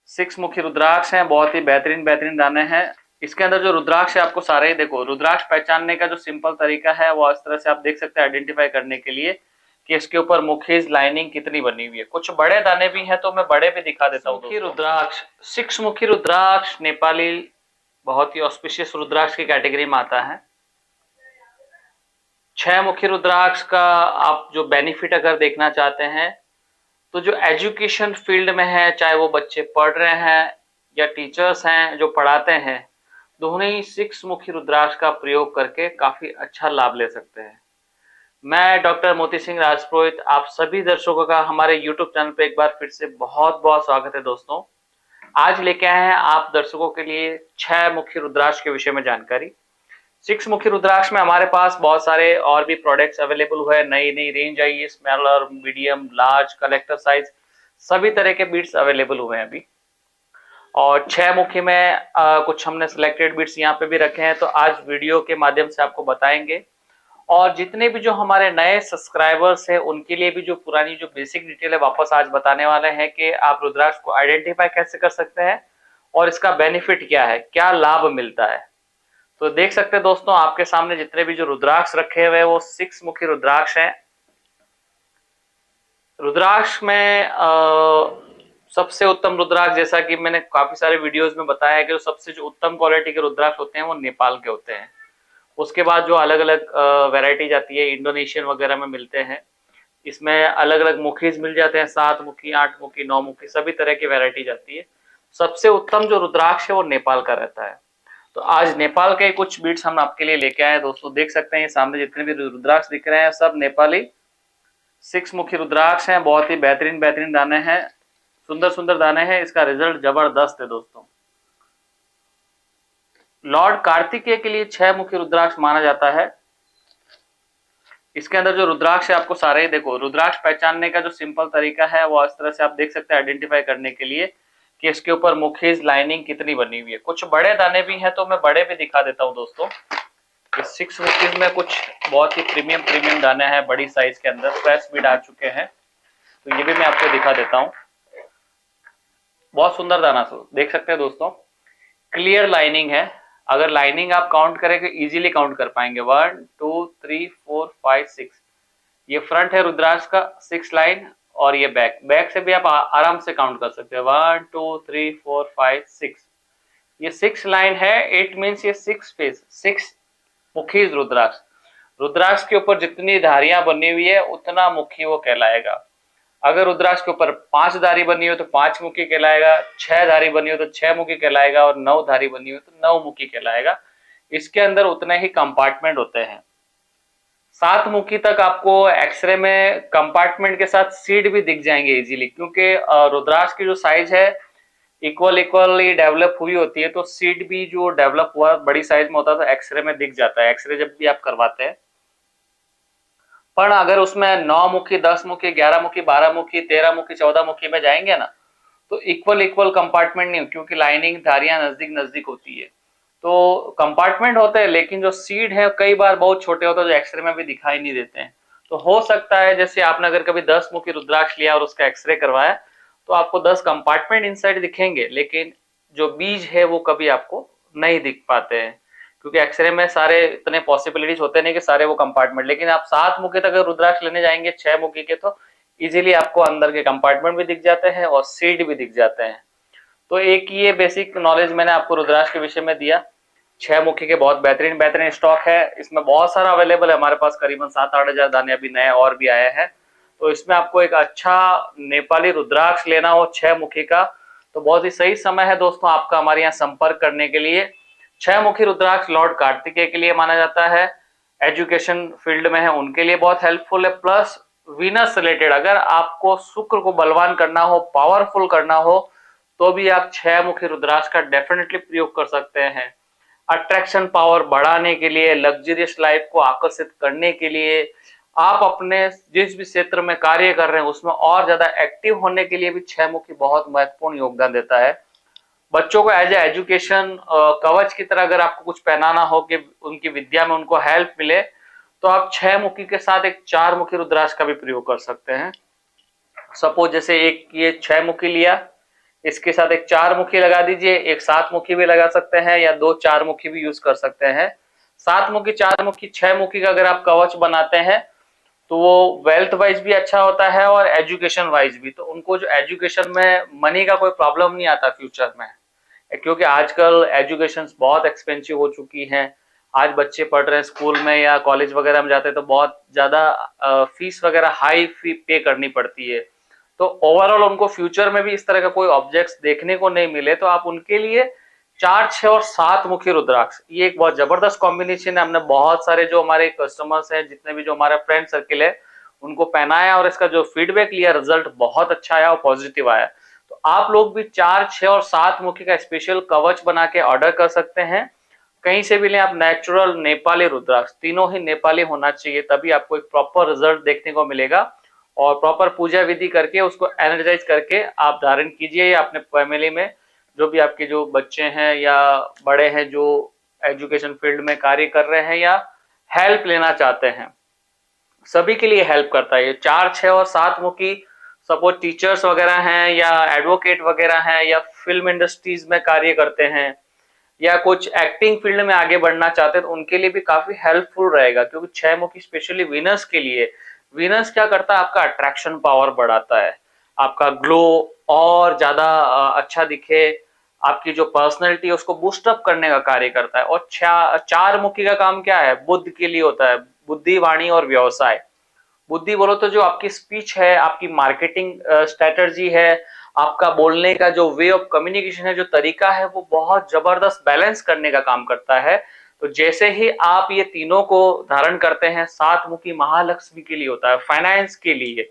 Six मुखी रुद्राक्ष हैं, बहुत ही बेहतरीन बेहतरीन दाने हैं। इसके अंदर जो रुद्राक्ष है आपको सारे ही देखो, रुद्राक्ष पहचानने का जो सिंपल तरीका है वो इस तरह से आप देख सकते हैं आइडेंटिफाई करने के लिए कि इसके ऊपर मुखीज लाइनिंग कितनी बनी हुई है। कुछ बड़े दाने भी हैं तो मैं बड़े भी दिखा देता हूँ। मुखी रुद्राक्ष, सिक्स मुखी रुद्राक्ष नेपाली बहुत ही ऑस्पिशियस रुद्राक्ष की कैटेगरी में आता है। छह मुखी रुद्राक्ष का आप जो बेनिफिट अगर देखना चाहते हैं तो जो एजुकेशन फील्ड में है, चाहे वो बच्चे पढ़ रहे हैं या टीचर्स हैं जो पढ़ाते हैं, दोनों ही सिक्स मुखी रुद्राक्ष का प्रयोग करके काफी अच्छा लाभ ले सकते हैं। मैं डॉक्टर मोती सिंह राजपुरोहित आप सभी दर्शकों का हमारे यूट्यूब चैनल पे एक बार फिर से बहुत बहुत स्वागत है। दोस्तों, आज लेके आए हैं आप दर्शकों के लिए छह मुखी रुद्राक्ष के विषय में जानकारी। सिक्स मुखी रुद्राक्ष में हमारे पास बहुत सारे और भी प्रोडक्ट्स अवेलेबल हुए, नई नई रेंज आई है, smaller, medium, large, collector size, सभी तरह के बीट्स अवेलेबल हुए हैं अभी। और छह मुखी में कुछ हमने सिलेक्टेड बीट्स यहाँ पे भी रखे हैं, तो आज वीडियो के माध्यम से आपको बताएंगे। और जितने भी जो हमारे नए सब्सक्राइबर्स हैं उनके लिए भी जो पुरानी जो बेसिक डिटेल है वापस आज बताने वाले हैं कि आप रुद्राक्ष को आइडेंटिफाई कैसे कर सकते हैं और इसका बेनिफिट क्या है, क्या लाभ मिलता है। तो देख सकते हैं दोस्तों, आपके सामने जितने भी जो रुद्राक्ष रखे हुए हैं वो सिक्स मुखी रुद्राक्ष हैं। रुद्राक्ष में सबसे उत्तम रुद्राक्ष, जैसा कि मैंने काफी सारे वीडियोस में बताया है कि जो सबसे जो उत्तम क्वालिटी के रुद्राक्ष होते हैं वो नेपाल के होते हैं। उसके बाद जो अलग अलग वैरायटी आती है, इंडोनेशियन वगैरह में मिलते हैं। इसमें अलग अलग मुखीज मिल जाते हैं, 7 मुखी, 8 मुखी, 9 मुखी, सभी तरह की वैरायटी जाती है। सबसे उत्तम जो रुद्राक्ष है वो नेपाल का रहता है। तो आज नेपाल के कुछ बीट्स हम आपके लिए लेके आए हैं। दोस्तों देख सकते हैं ये सामने जितने भी रुद्राक्ष दिख रहे हैं सब नेपाली सिक्स मुखी रुद्राक्ष हैं। बहुत ही बेहतरीन बेहतरीन दाने हैं, सुंदर सुंदर दाने हैं। इसका रिजल्ट जबरदस्त है दोस्तों। लॉर्ड कार्तिकेय के लिए छह मुखी रुद्राक्ष माना जाता है। इसके अंदर जो रुद्राक्ष है आपको सारे ही देखो, रुद्राक्ष पहचानने का जो सिंपल तरीका है वो इस तरह से आप देख सकते हैं आइडेंटिफाई करने के लिए कि इसके ऊपर मुखीज लाइनिंग कितनी बनी हुई है। कुछ बड़े दाने भी हैं तो मैं बड़े भी दिखा देता हूं दोस्तों। इस सिक्स मुखीज में कुछ बहुत ही प्रीमियम प्रीमियम दाने हैं, बड़ी साइज के अंदर फ्रेश बीड आ चुके हैं, तो ये भी मैं आपको दिखा देता हूं। बहुत सुंदर दाना देख सकते हैं दोस्तों, क्लियर लाइनिंग है। अगर लाइनिंग आप काउंट करें तो इजीली काउंट कर पाएंगे। 1 2 3 4 5 6, ये फ्रंट है रुद्राक्ष का 6 लाइन, और ये बैक से भी आप आराम से काउंट कर सकते हैं। 1 2 3 4 5 6, ये 6 लाइन है। इट मीन्स ये 6 फेस, 6 मुखी रुद्राक्ष। रुद्राक्ष के ऊपर जितनी धारियां बनी हुई है उतना मुखी वो कहलाएगा। अगर रुद्राक्ष के ऊपर 5 धारी बनी हो तो 5 मुखी कहलाएगा, 6 धारी बनी हो तो 6 मुखी कहलाएगा, और 9 धारी बनी हो तो 9 मुखी कहलाएगा। इसके अंदर उतने ही कंपार्टमेंट होते हैं। 7 मुखी तक आपको एक्सरे में कंपार्टमेंट के साथ सीड भी दिख जाएंगे इजीली, क्योंकि रुद्राक्ष की जो साइज है इक्वली डेवलप हुई होती है, तो सीड भी जो डेवलप हुआ बड़ी साइज में होता है तो एक्सरे में दिख जाता है, एक्सरे जब भी आप करवाते हैं। पर अगर उसमें 9 मुखी, 10 मुखी, 11 मुखी, 12 मुखी, 13 मुखी, 14 मुखी में जाएंगे ना, तो इक्वल कंपार्टमेंट नहीं, क्योंकि लाइनिंग धारियां नजदीक नजदीक होती है, तो कंपार्टमेंट होते हैं, लेकिन जो सीड है कई बार बहुत छोटे होते हैं जो एक्सरे में भी दिखाई नहीं देते हैं। तो हो सकता है जैसे आपने अगर कभी 10 मुखी रुद्राक्ष लिया और उसका एक्सरे करवाया तो आपको 10 कंपार्टमेंट इनसाइड दिखेंगे, लेकिन जो बीज है वो कभी आपको नहीं दिख पाते हैं, क्योंकि एक्सरे में सारे इतने पॉसिबिलिटीज होते नहीं कि सारे वो कंपार्टमेंट। लेकिन आप 7 मुखी तक अगर रुद्राक्ष लेने जाएंगे 6 मुखी के, तो इजीली आपको अंदर के कंपार्टमेंट भी दिख जाते हैं और सीड भी दिख जाते हैं। तो एक ये बेसिक नॉलेज मैंने आपको रुद्राक्ष के विषय में दिया। 6 मुखी के बहुत बेहतरीन बेहतरीन स्टॉक है, इसमें बहुत सारा अवेलेबल है हमारे पास, करीबन 7-8 हजार दाने अभी नए और भी आए हैं। तो इसमें आपको एक अच्छा नेपाली रुद्राक्ष लेना हो 6 मुखी का, तो बहुत ही सही समय है दोस्तों आपका हमारे यहाँ संपर्क करने के लिए। 6 मुखी रुद्राक्ष लॉर्ड कार्तिकेय के लिए माना जाता है, एजुकेशन फील्ड में है उनके लिए बहुत हेल्पफुल है। प्लस वीनस रिलेटेड, अगर आपको शुक्र को बलवान करना हो, पावरफुल करना हो, तो भी आप 6 मुखी रुद्राक्ष का डेफिनेटली प्रयोग कर सकते हैं। अट्रैक्शन पावर बढ़ाने के लिए, लग्जरियस लाइफ को आकर्षित करने के लिए, आप अपने जिस भी क्षेत्र में कार्य कर रहे हैं उसमें और ज्यादा एक्टिव होने के लिए भी 6 मुखी बहुत महत्वपूर्ण योगदान देता है। बच्चों को एज ए एजुकेशन कवच की तरह अगर आपको कुछ पहनाना हो कि उनकी विद्या में उनको हेल्प मिले, तो आप 6 मुखी के साथ एक 4 मुखी रुद्राक्ष का भी प्रयोग कर सकते हैं। सपोज जैसे एक ये 6 मुखी लिया, इसके साथ एक 4 मुखी लगा दीजिए, एक 7 मुखी भी लगा सकते हैं या 2 4 मुखी भी यूज कर सकते हैं। 7 मुखी, 4 मुखी, 6 मुखी का अगर आप कवच बनाते हैं तो वो वेल्थ वाइज भी अच्छा होता है और एजुकेशन वाइज भी। तो उनको जो एजुकेशन में मनी का कोई प्रॉब्लम नहीं आता फ्यूचर में, क्योंकि आजकल एजुकेशन बहुत एक्सपेंसिव हो चुकी हैं। आज बच्चे पढ़ रहे हैं स्कूल में या कॉलेज वगैरह में जाते हैं तो बहुत ज्यादा फीस वगैरह हाई फी पे करनी पड़ती है। तो ओवरऑल उनको फ्यूचर में भी इस तरह का कोई ऑब्जेक्ट्स देखने को नहीं मिले तो आप उनके लिए 4, 6 और 7 मुखी रुद्राक्ष, ये एक बहुत जबरदस्त कॉम्बिनेशन है। हमने बहुत सारे जो हमारे कस्टमर्स हैं, जितने भी जो हमारा फ्रेंड सर्किल है, उनको पहनाया और इसका जो फीडबैक लिया, रिजल्ट बहुत अच्छा आया और पॉजिटिव आया। तो आप लोग भी 4, 6 और 7 मुखी का स्पेशल कवच बना के ऑर्डर कर सकते हैं, कहीं से भी लें आप। नेचुरल नेपाली रुद्राक्ष, तीनों ही नेपाली होना चाहिए, तभी आपको एक प्रॉपर रिजल्ट देखने को मिलेगा। और प्रॉपर पूजा विधि करके उसको एनर्जाइज करके आप धारण कीजिए या अपने फैमिली में जो भी आपके जो बच्चे हैं या बड़े हैं जो एजुकेशन फील्ड में कार्य कर रहे हैं या हेल्प लेना चाहते हैं, सभी के लिए हेल्प करता है ये 4, 6 और 7 मुखी। सपोज टीचर्स वगैरह हैं या एडवोकेट वगैरह हैं या फिल्म इंडस्ट्रीज में कार्य करते हैं या कुछ एक्टिंग फील्ड में आगे बढ़ना चाहते हैं तो उनके लिए भी काफी हेल्पफुल रहेगा। क्योंकि 6 मुखी स्पेशली वीनस के लिए, वीनस क्या करता है, आपका अट्रैक्शन पावर बढ़ाता है, आपका ग्लो और ज्यादा अच्छा दिखे, आपकी जो पर्सनैलिटी है उसको बूस्ट अप करने का कार्य करता है। और 4 मुखी का काम क्या है, बुद्ध के लिए होता है, बुद्धि, वाणी और व्यवसाय। बुद्धि बोलो तो जो आपकी स्पीच है, आपकी मार्केटिंग स्ट्रेटजी है, आपका बोलने का जो वे ऑफ कम्युनिकेशन है, जो तरीका है, वो बहुत जबरदस्त बैलेंस करने का काम करता है। तो जैसे ही आप ये तीनों को धारण करते हैं, 7 मुखी महालक्ष्मी के लिए होता है, फाइनेंस के लिए,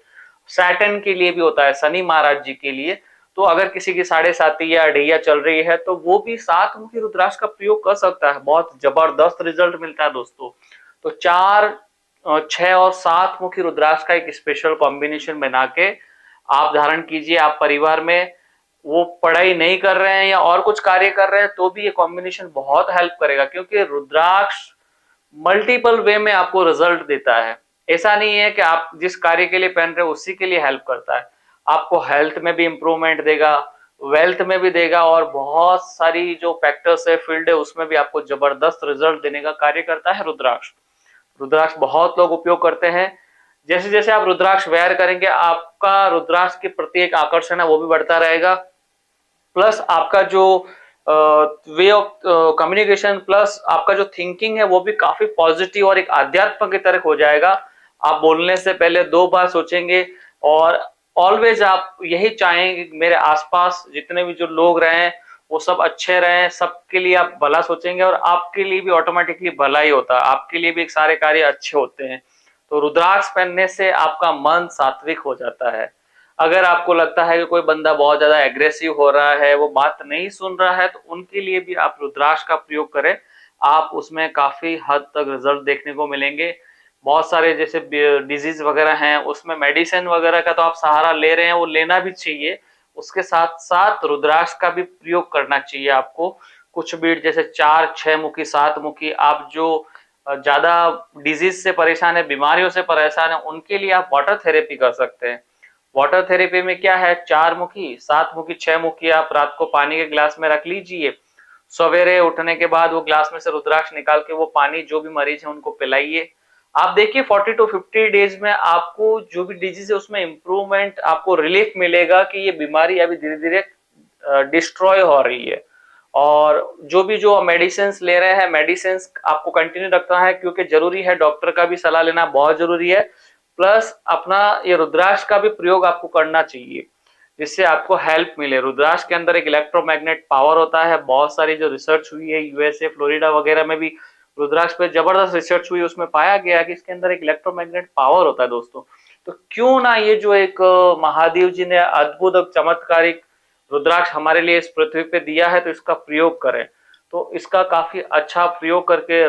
सैटर्न के लिए भी होता है, शनि महाराज जी के लिए। तो अगर किसी की 7.5 या अढ़ैया चल रही है तो वो भी 7 मुखी रुद्राक्ष का प्रयोग कर सकता है, बहुत जबरदस्त रिजल्ट मिलता है दोस्तों। तो 4, 6 और 7 मुखी रुद्राक्ष का एक स्पेशल कॉम्बिनेशन बना के आप धारण कीजिए। आप परिवार में वो पढ़ाई नहीं कर रहे हैं या और कुछ कार्य कर रहे हैं तो भी ये कॉम्बिनेशन बहुत हेल्प करेगा, क्योंकि रुद्राक्ष मल्टीपल वे में आपको रिजल्ट देता है। ऐसा नहीं है कि आप जिस कार्य के लिए पहन रहे हो उसी के लिए हेल्प करता है, आपको हेल्थ में भी इंप्रूवमेंट देगा, वेल्थ में भी देगा और बहुत सारी जो फैक्टर्स है, फील्ड है, उसमें भी आपको जबरदस्त रिजल्ट देने का कार्य करता है रुद्राक्ष। रुद्राक्ष बहुत लोग उपयोग करते हैं। जैसे जैसे आप रुद्राक्ष वेयर करेंगे, आपका रुद्राक्ष के प्रति एक आकर्षण है वो भी बढ़ता रहेगा, प्लस आपका जो वे ऑफ कम्युनिकेशन प्लस आपका जो थिंकिंग है वो भी काफी पॉजिटिव और एक अध्यात्म की तरह हो जाएगा। आप बोलने से पहले 2 बार सोचेंगे और ऑलवेज आप यही चाहेंगे कि मेरे आसपास जितने भी जो लोग रहे वो सब अच्छे रहे, सबके लिए आप भला सोचेंगे और आपके लिए भी ऑटोमेटिकली भला ही होता है, आपके लिए भी एक सारे कार्य अच्छे होते हैं। तो रुद्राक्ष पहनने से आपका मन सात्विक हो जाता है। अगर आपको लगता है कि कोई बंदा बहुत ज्यादा एग्रेसिव हो रहा है, वो बात नहीं सुन रहा है, तो उनके लिए भी आप रुद्राक्ष का प्रयोग करें, आप उसमें काफी हद तक रिजल्ट देखने को मिलेंगे। बहुत सारे जैसे डिजीज वगैरह हैं उसमें मेडिसिन वगैरह का तो आप सहारा ले रहे हैं, वो लेना भी चाहिए, उसके साथ साथ रुद्राक्ष का भी प्रयोग करना चाहिए आपको। कुछ भी जैसे 4, 6 मुखी, 7 मुखी, आप जो ज्यादा डिजीज से परेशान है, बीमारियों से परेशान है, उनके लिए आप वाटर थेरेपी कर सकते हैं। वाटर थेरेपी में क्या है, 4 मुखी, 7 मुखी, 6 मुखी आप रात को पानी के ग्लास में रख लीजिए, सवेरे उठने के बाद वो ग्लास में से रुद्राक्ष निकाल के वो पानी जो भी मरीज है उनको पिलाइए। आप देखिए 40 to 50 डेज में आपको जो भी डिजीज है उसमें इंप्रूवमेंट, आपको रिलीफ मिलेगा कि ये बीमारी अभी धीरे धीरे डिस्ट्रॉय हो रही है। और जो भी जो मेडिसिन ले रहे हैं, मेडिसिन आपको कंटिन्यू रखना है, क्योंकि जरूरी है, डॉक्टर का भी सलाह लेना बहुत जरूरी है। प्लस अपना ये रुद्राक्ष का भी प्रयोग आपको करना चाहिए जिससे आपको हेल्प मिले। रुद्राक्ष के अंदर एक इलेक्ट्रोमैग्नेट पावर होता है, बहुत सारी जो रिसर्च हुई है यूएसए, फ्लोरिडा वगैरह में भी रुद्राक्ष पे जबरदस्त रिसर्च हुई, उसमें पाया गया कि इसके अंदर एक इलेक्ट्रोमैग्नेट पावर होता है दोस्तों। तो क्यों ना ये जो एक महादेव जी ने अद्भुत और चमत्कारिक रुद्राक्ष हमारे लिए इस पृथ्वी पे दिया है, तो इसका प्रयोग करें। तो इसका काफी अच्छा प्रयोग करके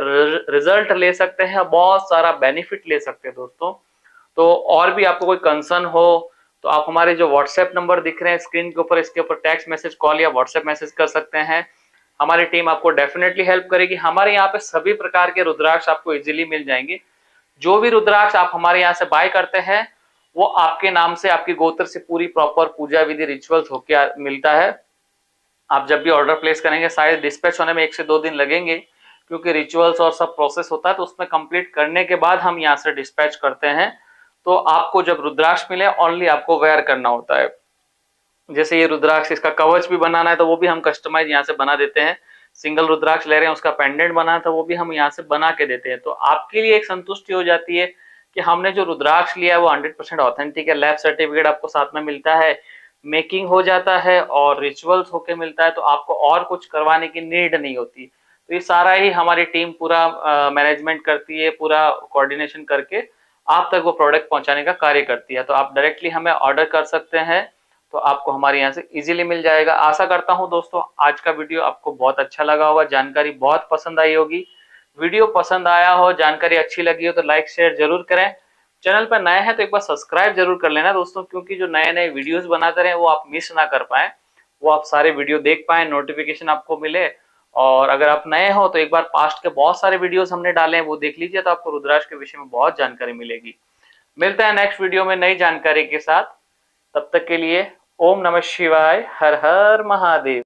रिजल्ट ले सकते हैं, बहुत सारा बेनिफिट ले सकते हैं दोस्तों। तो और भी आपको कोई कंसर्न हो तो आप हमारे जो व्हाट्सएप नंबर दिख रहे हैं स्क्रीन के ऊपर, इसके ऊपर टेक्स्ट मैसेज, कॉल या व्हाट्सएप मैसेज कर सकते हैं। हमारी टीम आपको डेफिनेटली हेल्प करेगी। हमारे यहाँ पे सभी प्रकार के रुद्राक्ष आपको इजीली मिल जाएंगे। जो भी रुद्राक्ष आप हमारे यहाँ से बाय करते हैं वो आपके नाम से, आपके गोत्र से पूरी प्रॉपर पूजा विधि रिचुअल्स होके मिलता है। आप जब भी ऑर्डर प्लेस करेंगे शायद डिस्पैच होने में 1 से 2 दिन लगेंगे, क्योंकि रिचुअल्स और सब प्रोसेस होता है, तो उसमें कंप्लीट करने के बाद हम यहाँ से डिस्पैच करते हैं। तो आपको जब रुद्राक्ष मिले ओनली आपको वेयर करना होता है। जैसे ये रुद्राक्ष, इसका कवच भी बनाना है तो वो भी हम कस्टमाइज यहाँ से बना देते हैं। सिंगल रुद्राक्ष ले रहे हैं, उसका पेंडेंट बनाना था, वो भी हम यहाँ से बना के देते हैं। तो आपके लिए एक संतुष्टि हो जाती है कि हमने जो रुद्राक्ष लिया है वो 100% ऑथेंटिक है। लैब सर्टिफिकेट आपको साथ में मिलता है, मेकिंग हो जाता है और रिचुअल्स होके मिलता है, तो आपको और कुछ करवाने की नीड नहीं होती। तो ये सारा ही हमारी टीम पूरा मैनेजमेंट करती है, पूरा कोऑर्डिनेशन करके आप तक वो प्रोडक्ट पहुंचाने का कार्य करती है। तो आप डायरेक्टली हमें ऑर्डर कर सकते हैं, तो आपको हमारे यहाँ से इजीली मिल जाएगा। आशा करता हूँ दोस्तों आज का वीडियो आपको बहुत अच्छा लगा होगा, जानकारी बहुत पसंद आई होगी। वीडियो पसंद आया हो, जानकारी अच्छी लगी हो तो लाइक शेयर जरूर करें। चैनल पर नए हैं तो एक बार सब्सक्राइब जरूर कर लेना दोस्तों, क्योंकि जो नए नए वीडियोस बनाते रहे वो आप मिस ना कर पाए, वो आप सारे वीडियो देख पाए, नोटिफिकेशन आपको मिले। और अगर आप नए हो तो एक बार पास्ट के बहुत सारे वीडियोस हमने डाले हैं वो देख लीजिए, तो आपको रुद्राक्ष के विषय में बहुत जानकारी मिलेगी। मिलते हैं नेक्स्ट वीडियो में नई जानकारी के साथ, तब तक के लिए ओम नमः शिवाय, हर हर महादेव।